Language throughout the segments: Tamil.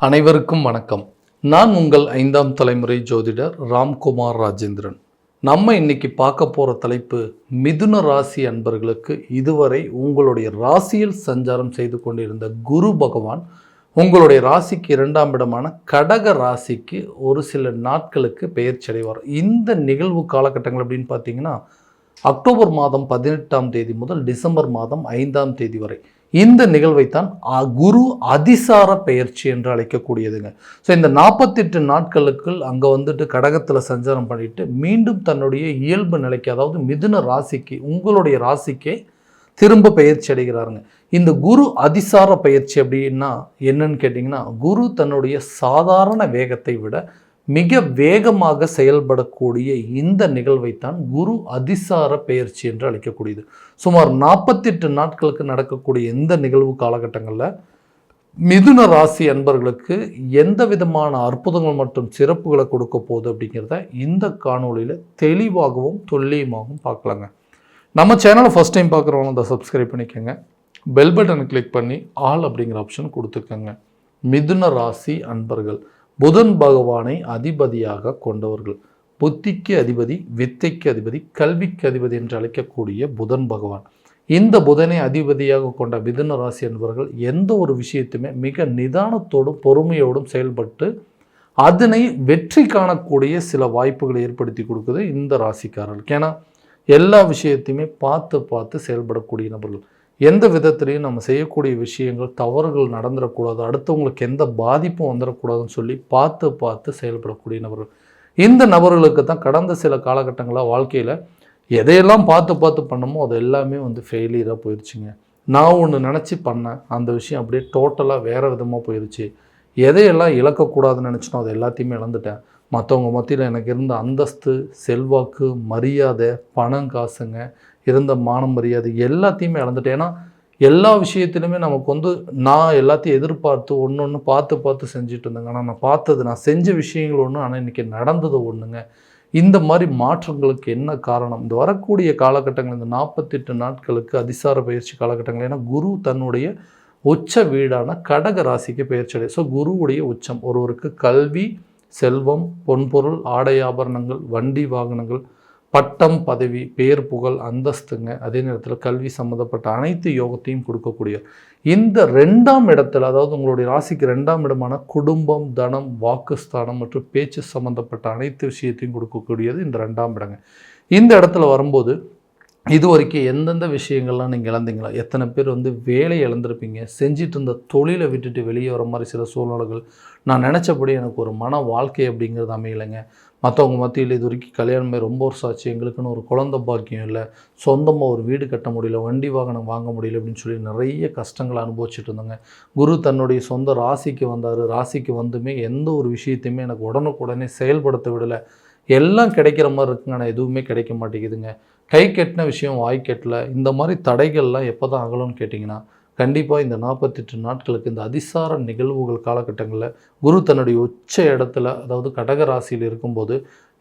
அனைவருக்கும் வணக்கம். நான் உங்கள் 5ஆம் தலைமுறை ஜோதிடர் ராம்குமார் ராஜேந்திரன். நம்ம இன்னைக்கு பார்க்க போகிற தலைப்பு, மிதுன ராசி அன்பர்களுக்கு இதுவரை உங்களுடைய ராசியில் சஞ்சாரம் செய்து கொண்டிருந்த குரு பகவான் உங்களுடைய ராசிக்கு 2ஆம் இடமான கடக ராசிக்கு ஒரு சில நாட்களுக்கு பெயர்ச்சி அடைவார். இந்த நிகழ்வு காலகட்டங்கள் அப்படின்னு பார்த்தீங்கன்னா அக்டோபர் மாதம் 18ஆம் தேதி முதல் டிசம்பர் மாதம் 5ஆம் தேதி வரை இந்த நிகழ்வைத்தான் குரு அதிசார பெயர்ச்சி என்று அழைக்கக்கூடியதுங்க. ஸோ இந்த 48 நாட்களுக்குள் அங்கே வந்துட்டு கடகத்தில் சஞ்சாரம் பண்ணிட்டு மீண்டும் தன்னுடைய இயல்பு நிலைக்கு, அதாவது மிதுன ராசிக்கு, உங்களுடைய ராசிக்கே திரும்ப பெயர்ச்சி அடைகிறாருங்க. இந்த குரு அதிசார பெயர்ச்சி அப்படின்னா என்னன்னு கேட்டிங்கன்னா, குரு தன்னுடைய சாதாரண வேகத்தை விட மிக வேகமாக செயல்படக்கூடிய இந்த நிகழ்வைத்தான் குரு அதிசார பெயர்ச்சி என்று அழைக்கக்கூடியது. சுமார் 48 நாட்களுக்கு நடக்கக்கூடிய இந்த நிகழ்வு காலகட்டங்களில் மிதுன ராசி அன்பர்களுக்கு எந்த விதமான அற்புதங்கள் மற்றும் சிறப்புகளை கொடுக்க போகுது அப்படிங்கிறத இந்த காணொலியில் தெளிவாகவும் துல்லியமாகவும் பார்க்கலாங்க. நம்ம சேனலை ஃபஸ்ட் டைம் பார்க்குறவங்க அதை சப்ஸ்கிரைப் பண்ணிக்கோங்க. பெல் பட்டனை கிளிக் பண்ணி ஆல் அப்படிங்கிற ஆப்ஷன் கொடுத்துக்கோங்க. மிதுன ராசி அன்பர்கள் புதன் பகவானை அதிபதியாக கொண்டவர்கள். புத்திக்கு அதிபதி, வித்தைக்கு அதிபதி, கல்விக்கு அதிபதி என்று அழைக்கக்கூடிய புதன் பகவான். இந்த புதனை அதிபதியாக கொண்ட மிதுன ராசி என்பவர்கள் எந்த ஒரு விஷயத்தையுமே மிக நிதானத்தோடும் பொறுமையோடும் செயல்பட்டு அதனை வெற்றி காணக்கூடிய சில வாய்ப்புகளை ஏற்படுத்தி கொடுக்குது இந்த ராசிக்காரர்களுக்கு. ஏன்னா எல்லா விஷயத்தையுமே பார்த்து செயல்படக்கூடிய நபர்கள். எந்த விதத்துலையும் நம்ம செய்யக்கூடிய விஷயங்கள் தவறுகள் நடந்துடக்கூடாது, அடுத்தவங்களுக்கு எந்த பாதிப்பும் வந்துடக்கூடாதுன்னு சொல்லி பார்த்து செயல்படக்கூடிய நபர்கள். இந்த நபர்களுக்கு தான் கடந்த சில காலகட்டங்களாக வாழ்க்கையில் எதையெல்லாம் பார்த்து பண்ணமோ அது எல்லாமே ஃபெயிலியராக போயிடுச்சுங்க. நான் ஒன்று நினச்சி பண்ணேன், அந்த விஷயம் அப்படியே டோட்டலாக வேறு விதமாக போயிடுச்சு. எதையெல்லாம் இழக்கக்கூடாதுன்னு நினச்சினோ அது எல்லாத்தையுமே இழந்துட்டேன். மற்றவங்க மத்தியில் எனக்கு இருந்த அந்தஸ்து, செல்வாக்கு, மரியாதை, பணம், காசுங்க, இருந்த மானம், மரியாதை எல்லாத்தையுமே இழந்துட்டேன். ஏன்னா எல்லா விஷயத்துலையுமே நமக்கு நான் எல்லாத்தையும் எதிர்பார்த்து ஒன்று பார்த்து செஞ்சுட்டு இருந்தேங்க. ஆனால் நான் செஞ்ச விஷயங்கள் ஒன்று, ஆனால் இன்றைக்கி நடந்தது ஒன்றுங்க. இந்த மாதிரி மாற்றங்களுக்கு என்ன காரணம்? இந்த வரக்கூடிய காலகட்டங்கள், இந்த 48 நாட்களுக்கு அதிசார பயிற்சி காலகட்டங்கள். ஏன்னா குரு தன்னுடைய உச்ச வீடான கடக ராசிக்கு பயிற்சி அடை. ஸோ குருவுடைய உச்சம் ஒருவருக்கு கல்வி, செல்வம், பொன்பொருள், ஆடை ஆபரணங்கள், வண்டி வாகனங்கள், பட்டம், பதவி, பேர், புகழ், அந்தஸ்துங்க, அதே நேரத்தில் கல்வி சம்மந்தப்பட்ட அனைத்து யோகத்தையும் கொடுக்கக்கூடிய இந்த 2ஆம் இடத்துல, அதாவது உங்களுடைய ராசிக்கு 2ஆம் இடமான குடும்பம், தனம், வாக்குஸ்தானம் மற்றும் பேச்சு சம்மந்தப்பட்ட அனைத்து விஷயத்தையும் கொடுக்கக்கூடியது இந்த 2ஆம் இடங்க. இந்த இடத்துல வரும்போது இது வரைக்கும் எந்தெந்த விஷயங்கள்லாம் நீங்கள் இழந்தீங்களா? எத்தனை பேர் வேலையை இழந்திருப்பீங்க, செஞ்சிட்டு இருந்த தொழிலை விட்டுட்டு வெளியே வர மாதிரி சில சூழ்நிலைகள். நான் நினச்சபடி எனக்கு ஒரு மன வாழ்க்கை அப்படிங்கிறது அமையலைங்க. மற்றவங்க மத்தியில் இது வரைக்கும் கல்யாணமே ரொம்ப வருஷம் ஆச்சு, எங்களுக்குன்னு ஒரு குழந்தை பாக்கியம் இல்லை, சொந்தமாக ஒரு வீடு கட்ட முடியல, வண்டி வாகனம் வாங்க முடியல அப்படின்னு சொல்லி நிறைய கஷ்டங்களை அனுபவிச்சுட்டு இருந்தாங்க. குரு தன்னுடைய சொந்த ராசிக்கு வந்தார். ராசிக்கு வந்துமே எந்த ஒரு விஷயத்தையுமே எனக்கு உடனுக்குடனே செயல்படுத்த விடலை. எல்லாம் கிடைக்கிற மாதிரி இருக்குங்க, ஆனால் எதுவுமே கிடைக்க மாட்டேங்குதுங்க. கை கெட்டின விஷயம் வாய் கெட்டல. இந்த மாதிரி தடைகள்லாம் எப்போ தான் ஆகணும்னு கேட்டிங்கன்னா, கண்டிப்பாக இந்த 48 நாட்களுக்கு இந்த அதிசார நிகழ்வுகள் காலகட்டங்களில் குரு தன்னுடைய உச்ச இடத்துல, அதாவது கடக ராசியில் இருக்கும்போது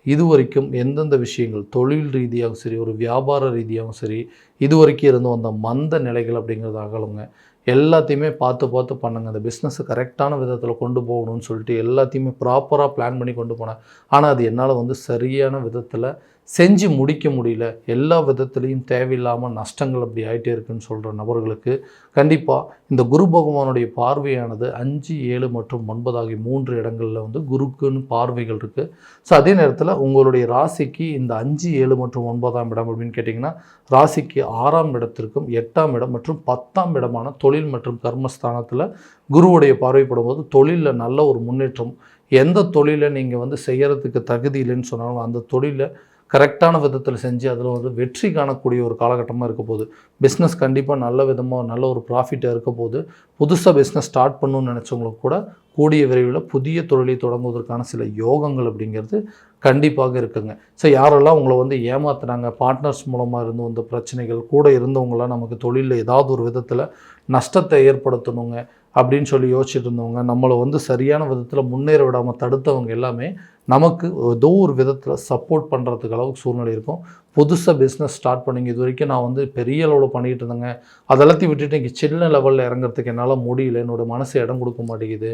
இதுவரைக்கும் எந்தெந்த விஷயங்கள் தொழில் ரீதியாகவும் சரி, ஒரு வியாபார ரீதியாகவும் சரி, இதுவரைக்கும் இருந்து வந்த மந்த நிலைகள் அப்படிங்கிறது அகலுங்க. எல்லாத்தையுமே பார்த்து பண்ணுங்க. அந்த பிஸ்னஸை கரெக்டான விதத்தில் கொண்டு போகணும்னு சொல்லிட்டு எல்லாத்தையுமே ப்ராப்பராக பிளான் பண்ணி கொண்டு போனேன். ஆனால் அது என்னால் சரியான விதத்தில் செஞ்சு முடிக்க முடியல. எல்லா விதத்துலேயும் தேவையில்லாமல் நஷ்டங்கள் அப்படி ஆகிட்டே இருக்குன்னு சொல்கிற நபர்களுக்கு கண்டிப்பாக இந்த குரு பகவானுடைய பார்வையானது 5, 7 மற்றும் 9 ஆகிய 3 இடங்களில் குருக்குன்னு பார்வைகள் இருக்குது. ஸோ அதே நேரத்தில் உங்களுடைய ராசிக்கு இந்த 5, 7 மற்றும் 9ஆம் இடம் அப்படின்னு கேட்டிங்கன்னா, ராசிக்கு 6ஆம் இடத்திற்கும் 8ஆம் இடம் மற்றும் 10ஆம் இடமான தொழில் மற்றும் கர்மஸ்தானத்தில் குருவுடைய பார்வைப்படும் போது தொழிலில் நல்ல ஒரு முன்னேற்றம். எந்த தொழிலை நீங்கள் செய்கிறதுக்கு தகுதி இல்லைன்னு சொன்னாலும் அந்த தொழிலை கரெக்டான விதத்தில் செஞ்சு அதில் வெற்றி காணக்கூடிய ஒரு காலகட்டமாக இருக்க போகுது. பிஸ்னஸ் கண்டிப்பாக நல்ல விதமாக நல்ல ஒரு ப்ராஃபிட்டாக இருக்க போகுது. புதுசாக பிஸ்னஸ் ஸ்டார்ட் பண்ணணும்னு நினச்சவங்களுக்கு கூட கூடிய விரைவில் புதிய தொழிலை தொடங்குவதற்கான சில யோகங்கள் அப்படிங்கிறது கண்டிப்பாக இருக்குங்க. ஸோ யாரெல்லாம் உங்களை ஏமாத்துனாங்க, பார்ட்னர்ஸ் மூலமாக இருந்து வந்த பிரச்சனைகள், கூட இருந்தவங்களாம் நமக்கு தொழிலில் ஏதாவது ஒரு விதத்தில் நஷ்டத்தை ஏற்படுத்தணுங்க, அப்படின்னு சொல்லி யோசிச்சுட்டு இருந்தவங்க, நம்மளை வந்து சரியான விதத்தில் முன்னேற விடாமல் தடுத்தவங்க எல்லாமே நமக்கு ஏதோ ஒரு விதத்தில் சப்போர்ட் பண்ணுறதுக்கு அளவுக்கு சூழ்நிலை இருக்கும். புதுசாக பிஸ்னஸ் ஸ்டார்ட் பண்ணிங்க, இது வரைக்கும் நான் வந்து பெரிய அளவில் பண்ணிகிட்டு இருந்தேங்க, அதெல்லாத்தையும் விட்டுட்டு இன்றைக்கி சின்ன லெவலில் இறங்குறதுக்கு என்னால் முடியல, என்னோடய மனசு இடம் கொடுக்க மாட்டேங்குது,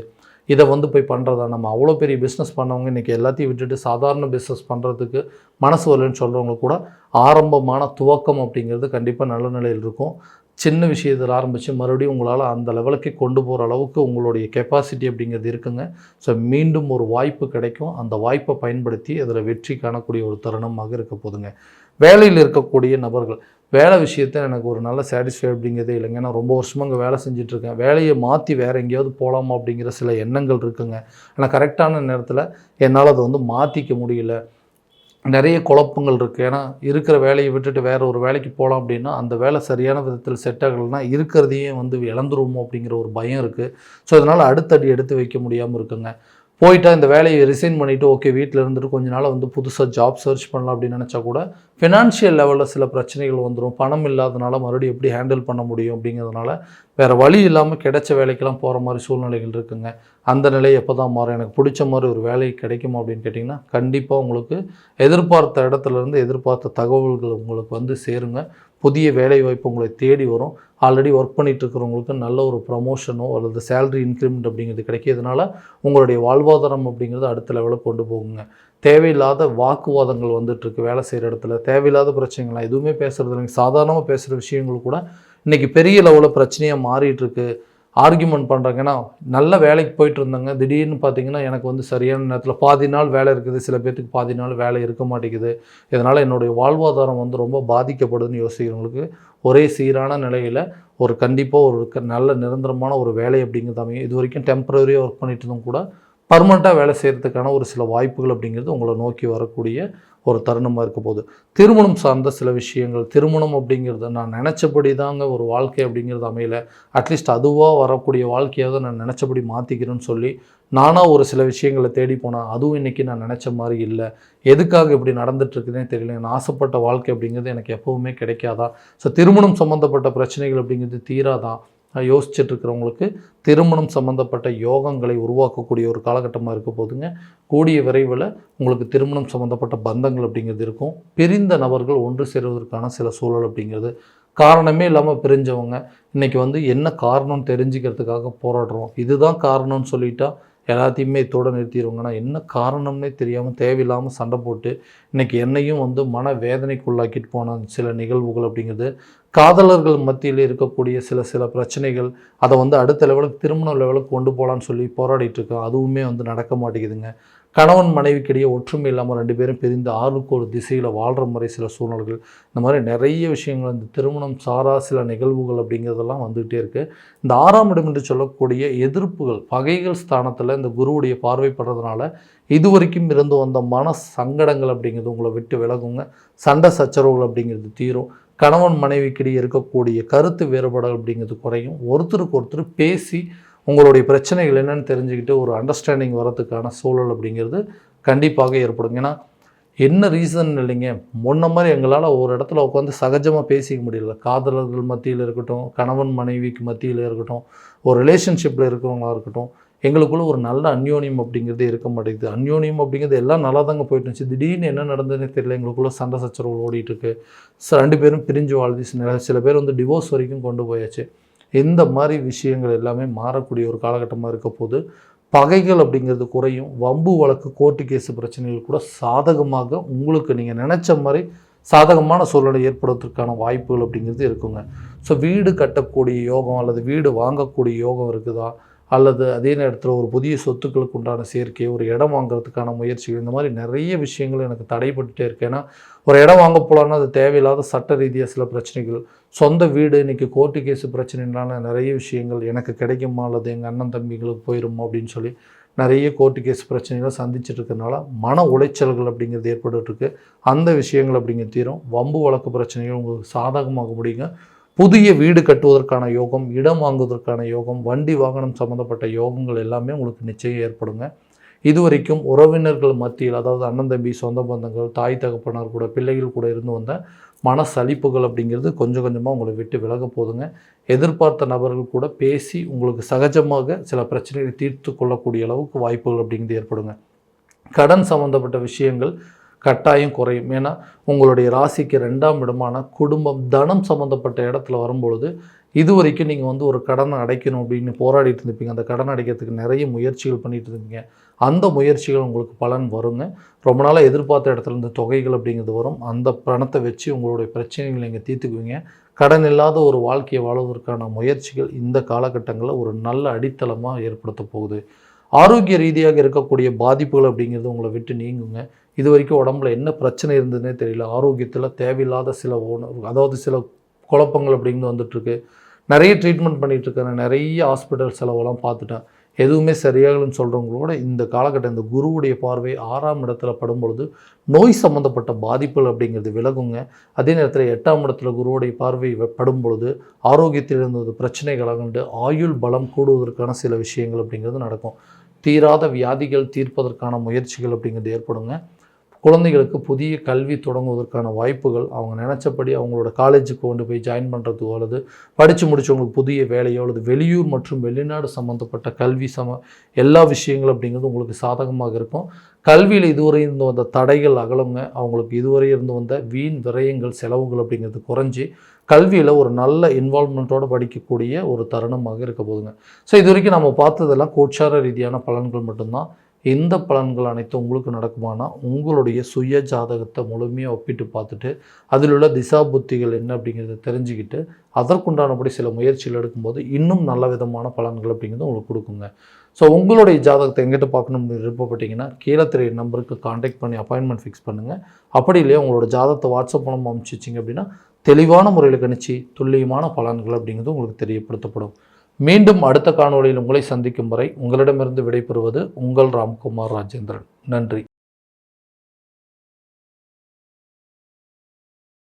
இதை வந்து போய் பண்ணுறதா, நம்ம அவ்வளோ பெரிய பிஸ்னஸ் பண்ணவங்க இன்றைக்கி எல்லாத்தையும் விட்டுட்டு சாதாரண பிஸ்னஸ் பண்ணுறதுக்கு மனசு வரலன்னு சொல்கிறவங்க கூட ஆரம்பமான துவக்கம் அப்படிங்கிறது கண்டிப்பாக நல்ல நிலையில் இருக்கும். சின்ன விஷயத்தில் ஆரம்பித்து மறுபடியும் உங்களால் அந்த லெவலுக்கு கொண்டு போகிற அளவுக்கு உங்களுடைய கெப்பாசிட்டி அப்படிங்கிறது இருக்குங்க. ஸோ மீண்டும் ஒரு வாய்ப்பு கிடைக்கும், அந்த வாய்ப்பை பயன்படுத்தி அதில் வெற்றி காணக்கூடிய ஒரு தருணமாக இருக்க போதுங்க. வேலையில் இருக்கக்கூடிய நபர்கள், வேலை விஷயத்தில் எனக்கு ஒரு நல்ல சாட்டிஸ்ஃபை அப்படிங்கிறதே இல்லைங்க. நான் ரொம்ப வருஷமாக அங்கே வேலை செஞ்சிட்ருக்கேன், வேலையை மாற்றி வேறு எங்கேயாவது போகலாமா அப்படிங்கிற சில எண்ணங்கள் இருக்குங்க. ஆனால் கரெக்டான நேரத்தில் என்னால் அதை வந்து மாற்றிக்க முடியல, நிறைய குழப்பங்கள் இருக்குது. ஏன்னா இருக்கிற வேலையை விட்டுட்டு வேறு ஒரு வேலைக்கு போகலாம் அப்படின்னா அந்த வேலை சரியான விதத்தில் செட் ஆகலைன்னா இருக்கிறதையே வந்து இழந்துருவோமோ அப்படிங்கிற ஒரு பயம் இருக்குது. ஸோ அதனால் அடுத்தடி எடுத்து வைக்க முடியாமல் இருக்குங்க. போயிட்டால் இந்த வேலையை ரிசைன் பண்ணிவிட்டு ஓகே வீட்டில் இருந்துட்டு கொஞ்ச நாள் வந்து புதுசாக ஜாப் சர்ச் பண்ணலாம் அப்படின்னு நினச்சா கூட ஃபினான்ஷியல் லெவலில் சில பிரச்சனைகள் வந்துடும். பணம் இல்லாதனால மறுபடியும் எப்படி ஹேண்டில் பண்ண முடியும் அப்படிங்கிறதுனால வேறு வழி இல்லாமல் கிடைச்ச வேலைக்கெல்லாம் போகிற மாதிரி சூழ்நிலைகள் இருக்குங்க. அந்த நிலை எப்போ தான் மாறும், எனக்கு பிடிச்ச மாதிரி ஒரு வேலை கிடைக்குமா அப்படின்னு கேட்டிங்கன்னா கண்டிப்பாக உங்களுக்கு எதிர்பார்த்த இடத்துலேருந்து எதிர்பார்த்த தகவல்கள் உங்களுக்கு வந்து சேருங்க. புதிய வேலை வாய்ப்பு உங்களை தேடி வரும். ஆல்ரெடி ஒர்க் பண்ணிகிட்டு இருக்கிறவங்களுக்கு நல்ல ஒரு ப்ரமோஷனோ அல்லது சேலரி இன்க்ரிமெண்ட் அப்படிங்கிறது கிடைக்கிறதுனால உங்களுடைய வாழ்வாதாரம் அப்படிங்கிறது அடுத்த லெவலுக்கு கொண்டு போகுங்க. தேவையில்லாத வாக்குவாதங்கள் வந்துட்டுருக்கு வேலை செய்கிற இடத்துல, தேவையில்லாத பிரச்சனைகள்லாம் எதுவுமே பேசுகிறது இல்லைங்க. சாதாரணமாக பேசுகிற விஷயங்கள் கூட இன்றைக்கி பெரிய லெவலில் பிரச்சனையாக மாறிட்டுருக்கு. ஆர்கியூமெண்ட் பண்ணுறாங்க. ஏன்னா நல்ல வேலைக்கு போயிட்டு இருந்தாங்க, திடீர்னு பார்த்தீங்கன்னா எனக்கு வந்து சரியான நேரத்தில் பாதி நாள் வேலை இருக்குது, சில பேர்த்துக்கு பாதி நாள் வேலை இருக்க மாட்டேங்குது, இதனால் என்னுடைய வாழ்வாதாரம் வந்து ரொம்ப பாதிக்கப்படுதுன்னு யோசிக்கிறவங்களுக்கு ஒரே சீரான நிலையில் ஒரு கண்டிப்பாக ஒரு நல்ல நிரந்தரமான ஒரு வேலை அப்படிங்கிறது அமையும். இது வரைக்கும் டெம்பரரியாக ஒர்க் பண்ணிட்டு இருந்தும் கூட பர்மனெண்ட்டாக வேலை செய்கிறதுக்கான ஒரு சில வாய்ப்புகள் அப்படிங்கிறது உங்களை நோக்கி வரக்கூடிய ஒரு தருணமாக இருக்க போகுது. திருமணம் சார்ந்த சில விஷயங்கள், திருமணம் அப்படிங்கிறது நான் நினச்சபடி தாங்க ஒரு வாழ்க்கை அப்படிங்கிறது அமையல, அட்லீஸ்ட் அதுவாக வரக்கூடிய வாழ்க்கையாக நான் நினச்சபடி மாற்றிக்கிறேன்னு சொல்லி நானாக ஒரு சில விஷயங்களை தேடி போனேன். அதுவும் இன்றைக்கி நான் நினச்ச மாதிரி இல்லை, எதுக்காக இப்படி நடந்துகிட்ருக்குதுன்னே தெரியல, நான் ஆசைப்பட்ட வாழ்க்கை அப்படிங்கிறது எனக்கு எப்போவுமே கிடைக்காதான், ஸோ திருமணம் சம்மந்தப்பட்ட பிரச்சனைகள் அப்படிங்கிறது தீராதான் யோசிச்சுட்டு இருக்கிறவங்களுக்கு திருமணம் சம்மந்தப்பட்ட யோகங்களை உருவாக்கக்கூடிய ஒரு காலகட்டமாக இருக்க போதுங்க. கூடிய விரைவில் உங்களுக்கு திருமணம் சம்மந்தப்பட்ட பந்தங்கள் அப்படிங்கிறது இருக்கும். பிரிந்த நபர்கள் ஒன்று சேருவதற்கான சில சூழல் அப்படிங்கிறது, காரணமே இல்லாமல் பிரிஞ்சவங்க இன்றைக்கி வந்து என்ன காரணம்னு தெரிஞ்சுக்கிறதுக்காக போராடுறோம், இதுதான் காரணம்னு சொல்லிட்டா எல்லாத்தையுமே இதோட நிறுத்திடுவாங்கன்னா என்ன காரணம்னே தெரியாமல் தேவையில்லாமல் சண்டை போட்டு இன்றைக்கி என்னையும் வந்து மன வேதனைக்குள்ளாக்கிட்டு போன சில நிகழ்வுகள் அப்படிங்கிறது, காதலர்கள் மத்தியில் இருக்கக்கூடிய சில பிரச்சனைகள், அதை வந்து அடுத்த லெவலுக்கு திருமண லெவலுக்கு கொண்டு போகலான்னு சொல்லி போராடிட்டு இருக்கோம், அதுவுமே வந்து நடக்க மாட்டேங்குதுங்க. கணவன் மனைவிக்கிடையே ஒற்றுமை இல்லாமல் 2 பேரும் பிரிந்து ஆளுக்கு ஒரு திசையில் வாழ்கிற மாதிரி சில சூழ்நிலைகள், இந்த மாதிரி நிறைய விஷயங்கள் இந்த திருமணம் சாரா சில நிகழ்வுகள் அப்படிங்கிறதெல்லாம் வந்துகிட்டே இருக்குது. இந்த 6ஆம் இடம் என்று சொல்லக்கூடிய எதிர்ப்புகள், பகைகள் ஸ்தானத்தில் இந்த குருவுடைய பார்வைப்படுறதுனால இதுவரைக்கும் இருந்து வந்த மன சங்கடங்கள் அப்படிங்கிறது உங்களை விட்டு விலகுங்க. சண்டை சச்சரவுகள் அப்படிங்கிறது தீரும். கணவன் மனைவிக்கிடையே இருக்கக்கூடிய கருத்து வேறுபாடுகள் அப்படிங்கிறது குறையும். ஒருத்தருக்கு ஒருத்தர் பேசி உங்களுடைய பிரச்சனைகள் என்னென்னு தெரிஞ்சுக்கிட்டு ஒரு அண்டர்ஸ்டாண்டிங் வரதுக்கான சூழல் அப்படிங்கிறது கண்டிப்பாக ஏற்படும். ஏன்னா என்ன ரீசன் இல்லைங்க, முன்ன மாதிரி எங்களால் ஒரு இடத்துல உட்காந்து சகஜமாக பேசிக்க முடியல. காதலர்கள் மத்தியில் இருக்கட்டும், கணவன் மனைவிக்கு மத்தியில் இருக்கட்டும், ஒரு ரிலேஷன்ஷிப்பில் இருக்கிறவங்களாக இருக்கட்டும், எங்களுக்குள்ள ஒரு நல்ல அந்யோன்யம் அப்படிங்கிறது இருக்க மாட்டேங்குது. அந்யோன்யம் அப்படிங்கிறது எல்லாம் நல்லா தாங்க போயிட்டு இருந்துச்சு, திடீர்னு என்ன நடந்ததுன்னே தெரியல, எங்களுக்குள்ள சண்டை சச்சரவுகள் ஓடிட்டுருக்கு. 2 பேரும் பிரிஞ்சு வாழ்ந்து சில பேர் வந்து டிவோர்ஸ் வரைக்கும் கொண்டு போயாச்சு. இந்த மாதிரி விஷயங்கள் எல்லாமே மாறக்கூடிய ஒரு காலகட்டமாக இருக்க போது பகைகள் அப்படிங்கிறது குறையும். வம்பு வழக்கு கோர்ட்டு கேஸு பிரச்சனைகள் கூட சாதகமாக உங்களுக்கு நீங்கள் நினச்ச மாதிரி சாதகமான சூழ்நிலை ஏற்படுவதற்கான வாய்ப்புகள் அப்படிங்கிறது இருக்குங்க. ஸோ வீடு கட்டக்கூடிய யோகம் அல்லது வீடு வாங்கக்கூடிய யோகம் இருக்குதா, அல்லது அதே நேரத்தில் ஒரு புதிய சொத்துக்களுக்கு உண்டான சேர்க்கை, ஒரு இடம் வாங்குறதுக்கான முயற்சிகள், இந்த மாதிரி நிறைய விஷயங்கள் எனக்கு தடைப்பட்டுட்டே இருக்கு. ஏன்னா ஒரு இடம் வாங்க போகலான்னா அது தேவையில்லாத சட்ட ரீதியாக சில பிரச்சனைகள், சொந்த வீடு இன்றைக்கி கோர்ட்டு கேஸு பிரச்சனைகளான நிறைய விஷயங்கள் எனக்கு கிடைக்குமா அல்லது எங்கள் அண்ணன் தம்பிங்களுக்கு போயிடுமா அப்படின்னு சொல்லி நிறைய கோர்ட்டு கேஸ் பிரச்சனைகளை சந்திச்சுட்டு இருக்கிறதுனால மன உளைச்சல்கள் அப்படிங்கிறது ஏற்பட்டுருக்கு. அந்த விஷயங்கள் அப்படிங்கிறது தீரும். வம்பு வழக்கு பிரச்சனைகள் உங்களுக்கு சாதகமாக முடியுங்க. புதிய வீடு கட்டுவதற்கான யோகம், இடம் வாங்குவதற்கான யோகம், வண்டி வாகனம் சம்மந்தப்பட்ட யோகங்கள் எல்லாமே உங்களுக்கு நிச்சயம் ஏற்படுங்க. இதுவரைக்கும் உறவினர்கள் மத்தியில், அதாவது அண்ணன் தம்பி, சொந்த பந்தங்கள், தாய் தகப்பனார் கூட, பிள்ளைகள் கூட இருந்து வந்த மன சலிப்புகள் அப்படிங்கிறது கொஞ்சம் கொஞ்சமாக உங்களை விட்டு விலக போதுங்க. எதிர்பார்த்த நபர்கள் கூட பேசி உங்களுக்கு சகஜமாக சில பிரச்சனைகளை தீர்த்து கொள்ளக்கூடிய அளவுக்கு வாய்ப்புகள் அப்படிங்கிறது ஏற்படுங்க. கடன் சம்மந்தப்பட்ட விஷயங்கள் கட்டாயம் குறையும். ஏன்னா உங்களுடைய ராசிக்கு 2ஆம் இடமான குடும்பம், தனம் சம்மந்தப்பட்ட இடத்துல வரும்பொழுது இதுவரைக்கும் நீங்கள் ஒரு கடனை அடைக்கணும் அப்படின்னு போராடிட்டு இருந்திருப்பீங்க. அந்த கடன் அடைக்கிறதுக்கு நிறைய முயற்சிகள் பண்ணிட்டு இருந்தீங்க. அந்த முயற்சிகள் உங்களுக்கு பலன் வருங்க. ரொம்ப நாளாக எதிர்பார்த்த இடத்துல இந்த தொகைகள் அப்படிங்கிறது வரும். அந்த பணத்தை வச்சு உங்களுடைய பிரச்சனைகளை நீங்கள் தீர்த்துக்குவீங்க. கடன் இல்லாத ஒரு வாழ்க்கையை வாழ்வதற்கான முயற்சிகள் இந்த காலகட்டங்களில் ஒரு நல்ல அடித்தளமாக ஏற்படுத்த போகுது. ஆரோக்கிய ரீதியாக இருக்கக்கூடிய பாதிப்புகள் அப்படிங்கிறது உங்களை விட்டு நீங்குங்க. இது வரைக்கும் உடம்புல என்ன பிரச்சனை இருந்ததுன்னே தெரியல. ஆரோக்கியத்தில் தேவையில்லாத சில அதாவது சில குழப்பங்கள் அப்படிங்கிறது வந்துட்டுருக்கு. நிறைய ட்ரீட்மெண்ட் பண்ணிகிட்ருக்கேன், நிறைய ஹாஸ்பிட்டல் செலவெல்லாம் பார்த்துட்டேன், எதுவுமே சரியாகலன்னு சொல்கிறவங்களோட இந்த காலகட்டம் இந்த குருவுடைய பார்வை 6ஆம் இடத்துல படும்பொழுது நோய் சம்மந்தப்பட்ட பாதிப்புகள் அப்படிங்கிறது விலகுங்க. அதே நேரத்தில் 8ஆம் இடத்துல குருவுடைய பார்வை படும்பொழுது ஆரோக்கியத்தில் இருந்த பிரச்சனைகளை கண்டு ஆயுள் பலம் கூடுவதற்கான சில விஷயங்கள் அப்படிங்கிறது நடக்கும். தீராத வியாதிகள் தீர்ப்பதற்கான முயற்சிகள் அப்படிங்கிறது ஏற்படுங்க. குழந்தைகளுக்கு புதிய கல்வி தொடங்குவதற்கான வாய்ப்புகள், அவங்க நினச்சபடி அவங்களோட காலேஜுக்கு கொண்டு போய் ஜாயின் பண்ணுறதுக்கோ அல்லது படித்து முடித்தவங்களுக்கு புதிய வேலையோ அல்லது வெளியூர் மற்றும் வெளிநாடு சம்மந்தப்பட்ட கல்வி எல்லா விஷயங்கள் அப்படிங்கிறது உங்களுக்கு சாதகமாக இருக்கும். கல்வியில் இதுவரை இருந்து வந்த தடைகள் அகலுங்க. அவங்களுக்கு இதுவரை இருந்து வந்த வீண் விரயங்கள் செலவுகள் அப்படிங்கிறது குறைஞ்சி கல்வியில் ஒரு நல்ல இன்வால்மெண்ட்டோடு படிக்கக்கூடிய ஒரு தருணமாக இருக்க போதுங்க. ஸோ இது வரைக்கும் நம்ம பார்த்ததெல்லாம் கோச்சார ரீதியான பலன்கள் மட்டும்தான். இந்த பலன்கள் அனைத்தும் உங்களுக்கு நடக்குமானா உங்களுடைய சுய ஜாதகத்தை முழுமையாக ஒப்பிட்டு பார்த்துட்டு அதில் உள்ள திசா புத்திகள் என்ன அப்படிங்கிறத தெரிஞ்சுக்கிட்டு அதற்குண்டானபடி சில முயற்சிகள் எடுக்கும்போது இன்னும் நல்ல விதமான பலன்கள் அப்படிங்கிறது உங்களுக்கு கொடுக்குங்க. ஸோ உங்களுடைய ஜாதகத்தை எங்கிட்ட பார்க்கணும்னு விருப்பப்பட்டீங்கன்னா கீழே தெரிய நம்பருக்கு காண்டாக்ட் பண்ணி அப்பாயின்மெண்ட் ஃபிக்ஸ் பண்ணுங்கள். அப்படி இல்லையா உங்களோட ஜாதகத்தை வாட்ஸ்அப் மூலமாக அனுப்பிச்சி வச்சிங்க அப்படின்னா தெளிவான முறையில் கணிச்சு துல்லியமான பலன்கள் அப்படிங்கிறது உங்களுக்கு தெரியப்படுத்தப்படும். மீண்டும் அடுத்த காணொளியில் உங்களை சந்திக்கும் வரை உங்களிடமிருந்து விடைபெறுவது உங்கள் ராம்குமார் ராஜேந்திரன். நன்றி.